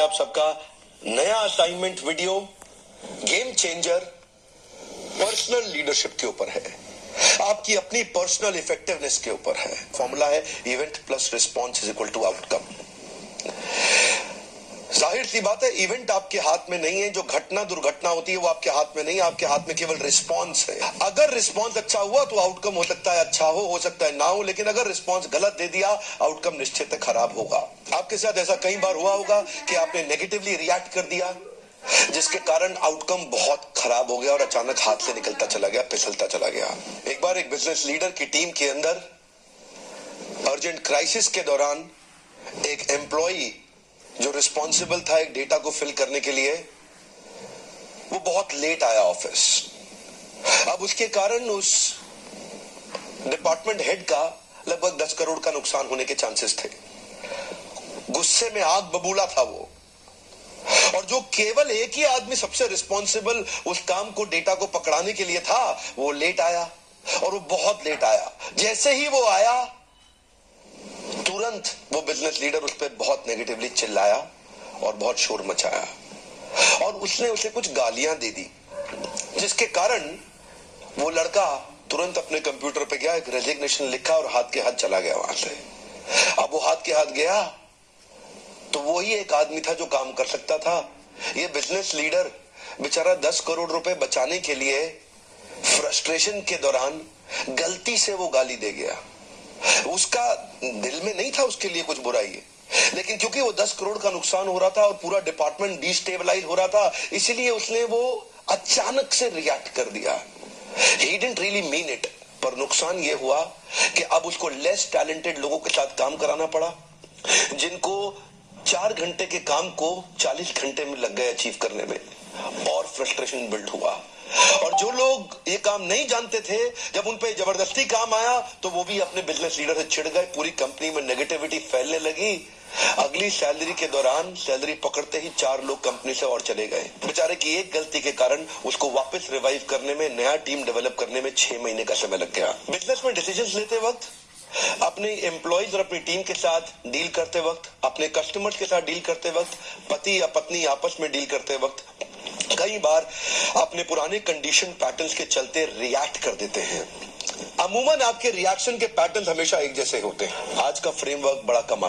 आप सबका नया assignment video game changer personal leadership के ऊपर है, आपकी अपनी पर्सनल इफेक्टिवनेस के ऊपर है। फॉर्मूला है event plus response is equal to outcome. जाहिर सी बात है, इवेंट आपके हाथ में नहीं है, जो घटना दुर्घटना होती है वो आपके हाथ में नहीं, आपके हाथ में केवल रिस्पॉन्स है। अगर रिस्पॉन्स अच्छा हुआ तो आउटकम हो सकता है अच्छा हो सकता है ना हो, लेकिन अगर रिस्पॉन्स गलत दे दिया आउटकम निश्चित खराब होगा। आपके साथ ऐसा कई बार हुआ होगा कि आपने नेगेटिवली रिएक्ट कर दिया, जिसके कारण आउटकम बहुत खराब हो गया और अचानक हाथ से निकलता चला गया, फिसलता चला गया। एक बार एक बिजनेस लीडर की टीम के अंदर अर्जेंट क्राइसिस के दौरान एक एम्प्लॉई जो रिस्पॉन्सिबल था एक डेटा को फिल करने के लिए, वो बहुत लेट आया ऑफिस। अब उसके कारण उस डिपार्टमेंट हेड का लगभग 10 करोड़ का नुकसान होने के चांसेस थे। गुस्से में आग बबूला था वो, और जो केवल एक ही आदमी सबसे रिस्पॉन्सिबल उस काम को डेटा को पकड़ाने के लिए था, वो लेट आया, और वो बहुत लेट आया। जैसे ही वो आया तुरंत वो बिजनेस लीडर उस पर बहुत नेगेटिवली चिल्लाया और बहुत शोर मचाया, और उसने उसे कुछ गालियां दे दी, जिसके कारण वो लड़का तुरंत अपने कंप्यूटर पे गया, एक रेजिग्नेशन लिखा और हाथ के हाथ चला गया वहां से। अब वो हाथ के हाथ गया तो वो ही एक आदमी था जो काम कर सकता था। ये बिजनेस लीडर बेचारा 10 करोड़ रुपए बचाने के लिए फ्रस्ट्रेशन के दौरान गलती से वो गाली दे गया। उसका दिल में नहीं था उसके लिए कुछ बुराई है, लेकिन क्योंकि वो 10 करोड़ का नुकसान हो रहा था और पूरा डिपार्टमेंट डिस्टेबलाइज हो रहा था, इसीलिए उसने वो अचानक से रिएक्ट कर दिया। He didn't really mean it, पर नुकसान ये हुआ कि अब उसको लेस टैलेंटेड लोगों के साथ काम कराना पड़ा, जिनको 4 घंटे के काम को 40 घंटे में लग गए अचीव करने में, और फ्रस्ट्रेशन बिल्ड हुआ। और जो लोग ये काम नहीं जानते थे, जब उन पे जबरदस्ती काम आया तो वो भी अपने बिजनेस लीडर से चिढ़ गए, पूरी कंपनी में नेगेटिविटी फैलने लगी। अगली सैलरी के दौरान सैलरी पकड़ते ही 4 लोग कंपनी से और चले गए। बेचारे की एक गलती के कारण उसको वापस रिवाइव करने में, नया टीम डेवलप करने में 6 महीने का समय लग गया। बिजनेस में डिसीजंस लेते वक्त, अपने एम्प्लॉइज और अपनी टीम के साथ डील करते वक्त, अपने कस्टमर्स के साथ डील करते वक्त, पति या पत्नी आपस में डील करते वक्त कई बार अपने पुराने कंडीशन पैटर्न्स के चलते रिएक्ट कर देते हैं। अमूमन आपके रिएक्शन के पैटर्न्स हमेशा एक जैसे होते हैं। आज का फ्रेमवर्क बड़ा कमाल